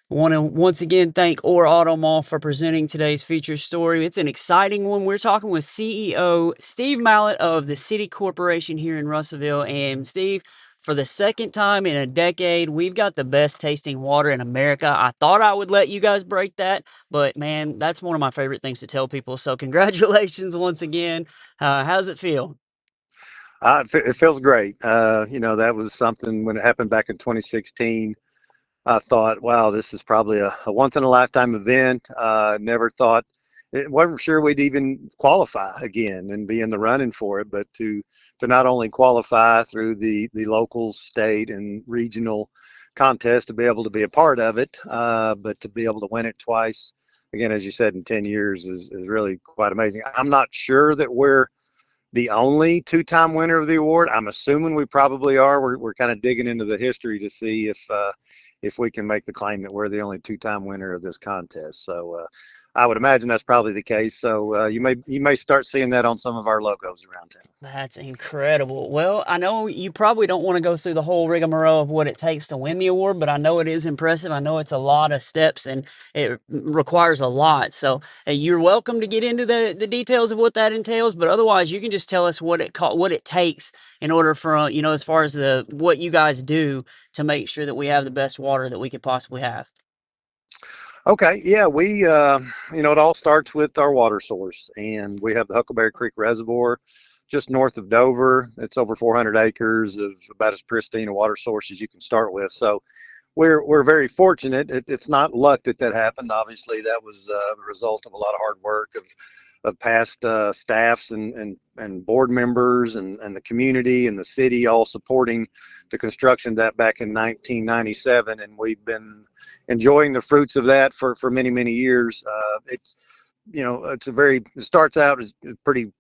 Want to once again thank Or Auto Mall for presenting today's feature story. It's an exciting one. We're talking with CEO Steve Mallett of the City Corporation here in Russellville. And Steve, for the second time in a decade, we've got the best tasting water in America. I thought I would let you guys break that, but man, that's one of my favorite things to tell people. So congratulations once again. How does it feel? It feels great. That was something when it happened back in 2016. I thought, wow, this is probably a once in a lifetime event. Never thought, it wasn't sure we'd even qualify again and be in the running for it, but to not only qualify through the local, state, and regional contest, to be able to be a part of it, but to be able to win it twice, again, as you said, in 10 years is really quite amazing. I'm not sure that we're the only two-time winner of the award. I'm assuming we probably are. We're kind of digging into the history to see if we can make the claim that we're the only two-time winner of this contest. So I would imagine that's probably the case. So you may start seeing that on some of our logos around town. That's incredible. Well, I know you probably don't want to go through the whole rigmarole of what it takes to win the award, but I know it is impressive. I know it's a lot of steps and it requires a lot. So you're welcome to get into the details of what that entails, but otherwise, you can just tell us what it takes in order for as far as the what you guys do to make sure that we have the best water that we could possibly have. Okay, yeah, it all starts with our water source, and we have the Huckleberry Creek Reservoir just north of Dover. It's over 400 acres of about as pristine a water source as you can start with. So we're very fortunate. It's not luck that happened. Obviously, that was a result of a lot of hard work of past staffs and board members and the community and the city all supporting the construction of that back in 1997, and we've been enjoying the fruits of that for many years. It starts out as pretty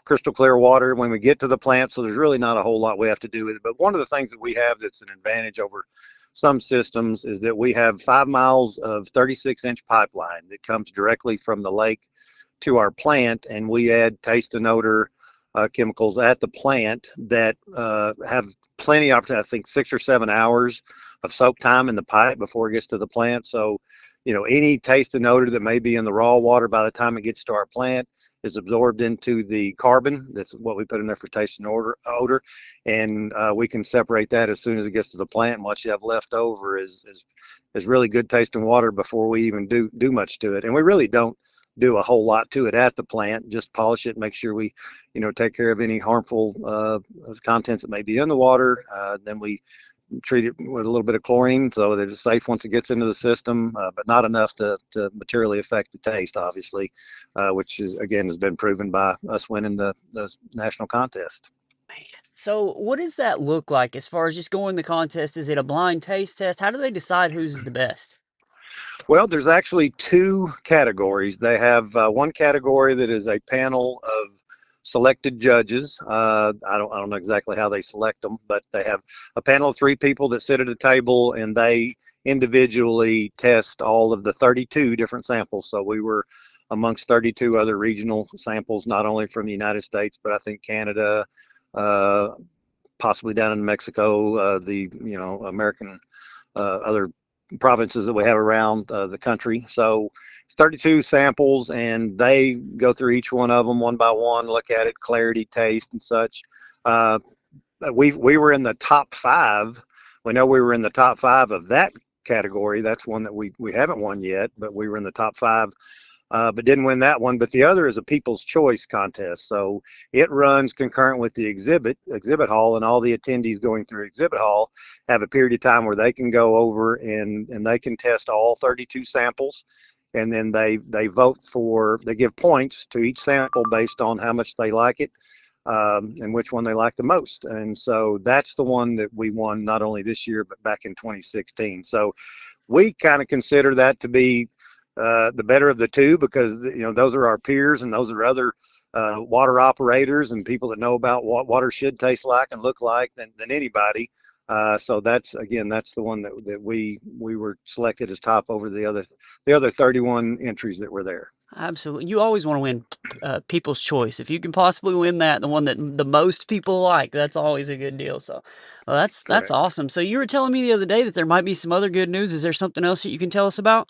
crystal clear water when we get to the plant, so there's really not a whole lot we have to do with it. But one of the things that we have that's an advantage over some systems is that we have 5 miles of 36-inch pipeline that comes directly from the lake to our plant, and we add taste and odor chemicals at the plant that have plenty of, I think, 6 or 7 hours of soak time in the pipe before it gets to the plant. So, any taste and odor that may be in the raw water by the time it gets to our plant is absorbed into the carbon. That's what we put in there for taste and odor, and we can separate that as soon as it gets to the plant. And what you have left over is really good tasting water before we even do much to it. And we really don't do a whole lot to it at the plant. Just polish it, make sure we, take care of any harmful contents that may be in the water. Then we treat it with a little bit of chlorine so that it's safe once it gets into the system, but not enough to materially affect the taste, obviously, which is, again, has been proven by us winning the national contest. So, what does that look like as far as just going the contest? Is it a blind taste test? How do they decide who's the best? Well, there's actually two categories. They have one category that is a panel of selected judges. I don't know exactly how they select them, but they have a panel of three people that sit at a table, and they individually test all of the 32 different samples. So we were amongst 32 other regional samples, not only from the United States, but I think Canada, uh, possibly down in Mexico, the American other provinces that we have around the country. So it's 32 samples, and they go through each one of them one by one, look at it, clarity, taste, and such. Uh, we were in the top five. We know we were in the top five of that category. That's one that we haven't won yet, but we were in the top five, but didn't win that one. But the other is a People's Choice contest. So it runs concurrent with the exhibit hall, and all the attendees going through exhibit hall have a period of time where they can go over and they can test all 32 samples. And then they vote they give points to each sample based on how much they like it, and which one they like the most. And so that's the one that we won not only this year, but back in 2016. So we kind of consider that to be the better of the two, because those are our peers, and those are other water operators and people that know about what water should taste like and look like than anybody. So that's the one that we were selected as top over the other 31 entries that were there. Absolutely. You always wanna win people's choice. If you can possibly win that, the one that the most people like, that's always a good deal, so, well, that's Correct. awesome. So you were telling me the other day that there might be some other good news. Is there something else that you can tell us about?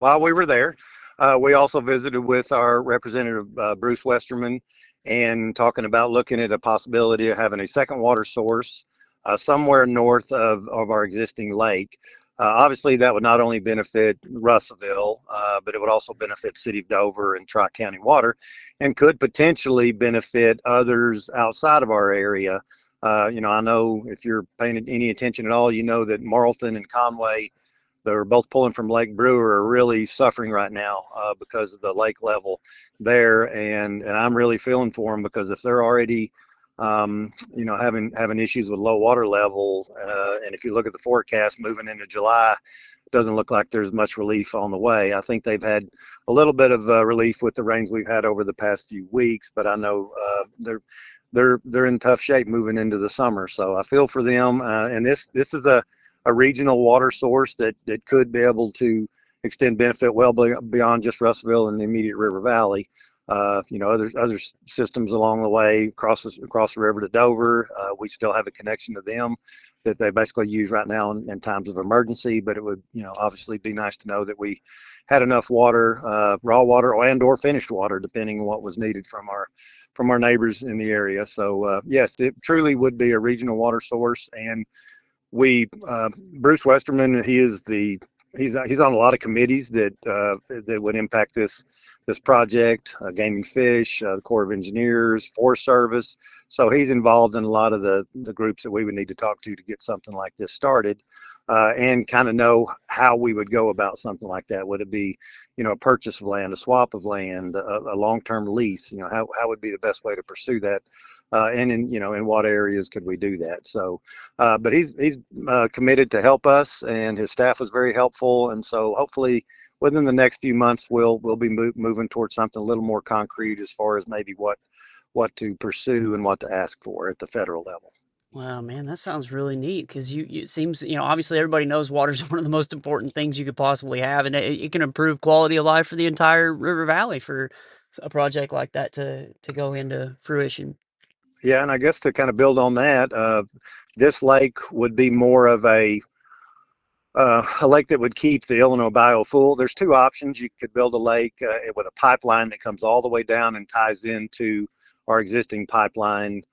While we were there, we also visited with our representative, Bruce Westerman, and talking about looking at a possibility of having a second water source somewhere north of our existing lake. Obviously, that would not only benefit Russellville, but it would also benefit City of Dover and Tri-County Water, and could potentially benefit others outside of our area. I know if you're paying any attention at all, you know that Marlton and Conway, they're both pulling from Lake Brewer, are really suffering right now because of the lake level there, and I'm really feeling for them because if they're already having issues with low water level, and if you look at the forecast moving into July, it doesn't look like there's much relief on the way. I think they've had a little bit of relief with the rains we've had over the past few weeks, but I know they're in tough shape moving into the summer. So I feel for them, and this is a regional water source that could be able to extend benefit well beyond just Russellville and the immediate river valley. Other systems along the way across the river to Dover. We still have a connection to them that they basically use right now in times of emergency. But it would, obviously be nice to know that we had enough water, raw water and/or finished water, depending on what was needed from our neighbors in the area. So yes, it truly would be a regional water source, and we Bruce Westerman, he's on a lot of committees that would impact this project, Game and Fish, the Corps of Engineers, Forest Service. So he's involved in a lot of the groups that we would need to talk to get something like this started, and kind of know how we would go about something like that. Would it be, a purchase of land, a swap of land, a long-term lease? How would be the best way to pursue that? And in what areas could we do that? So, but he's committed to help us, and his staff was very helpful. And so hopefully within the next few months, we'll be moving towards something a little more concrete as far as maybe what to pursue and what to ask for at the federal level. Wow, man, that sounds really neat because it seems, obviously everybody knows water is one of the most important things you could possibly have, and it can improve quality of life for the entire river valley for a project like that to go into fruition. Yeah, and I guess to kind of build on that, this lake would be more of a lake that would keep the Illinois Bayou full. There's two options. You could build a lake with a pipeline that comes all the way down and ties into our existing pipeline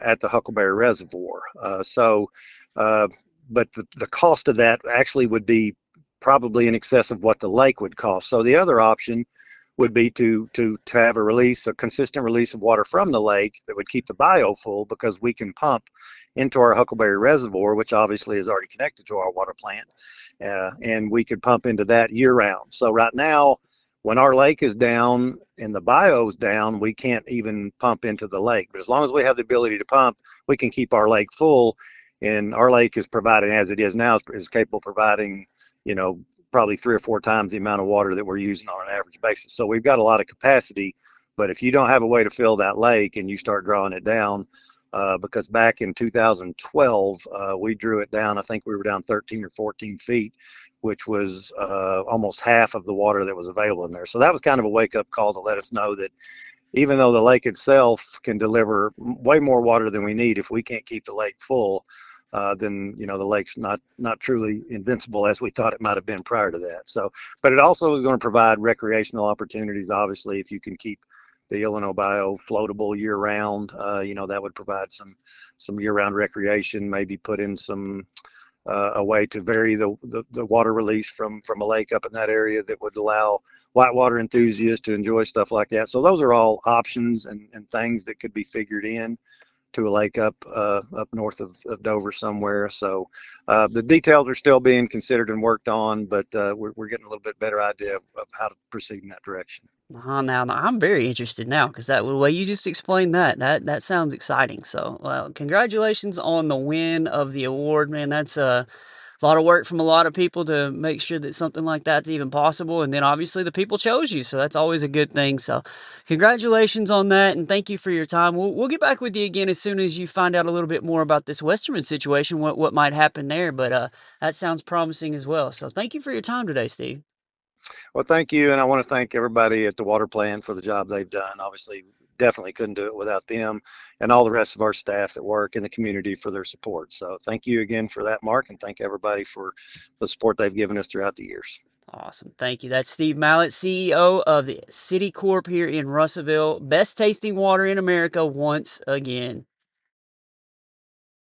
at the Huckleberry Reservoir. Uh, but the cost of that actually would be probably in excess of what the lake would cost. So the other option would be to have a consistent release of water from the lake that would keep the bio full, because we can pump into our Huckleberry Reservoir, which obviously is already connected to our water plant, and we could pump into that year round. So right now, when our lake is down and the bio's down, we can't even pump into the lake. But as long as we have the ability to pump, we can keep our lake full, and our lake is providing, as it is now, is capable of providing, you know, probably 3 or 4 times the amount of water that we're using on an average basis. So we've got a lot of capacity, but if you don't have a way to fill that lake and you start drawing it down, because back in 2012, we drew it down. I think we were down 13 or 14 feet, which was almost half of the water that was available in there. So that was kind of a wake up call to let us know that even though the lake itself can deliver way more water than we need, if we can't keep the lake full, then the lake's not truly invincible as we thought it might have been prior to that. So, but it also is going to provide recreational opportunities. Obviously, if you can keep the Illinois Bio floatable year round, that would provide some year round recreation. Maybe put in some a way to vary the water release from a lake up in that area that would allow whitewater enthusiasts to enjoy stuff like that. So those are all options and things that could be figured in to a lake up north of Dover somewhere. So the details are still being considered and worked on, but we're getting a little bit better idea of how to proceed in that direction. Now I'm very interested now because that the way you just explained that sounds exciting. So, well, congratulations on the win of the award, man. That's a lot of work from a lot of people to make sure that something like that's even possible. And then obviously the people chose you, so that's always a good thing. So, congratulations on that, and thank you for your time. We'll get back with you again as soon as you find out a little bit more about this Westerman situation, what might happen there. But that sounds promising as well. So, thank you for your time today, Steve. Well, thank you, and I want to thank everybody at the water plant for the job they've done. Obviously, definitely couldn't do it without them, and all the rest of our staff that work in the community for their support. So, thank you again for that, Mark, and thank everybody for the support they've given us throughout the years. Awesome. Thank you. That's Steve Mallett, CEO of the City Corp here in Russellville. Best tasting water in America once again.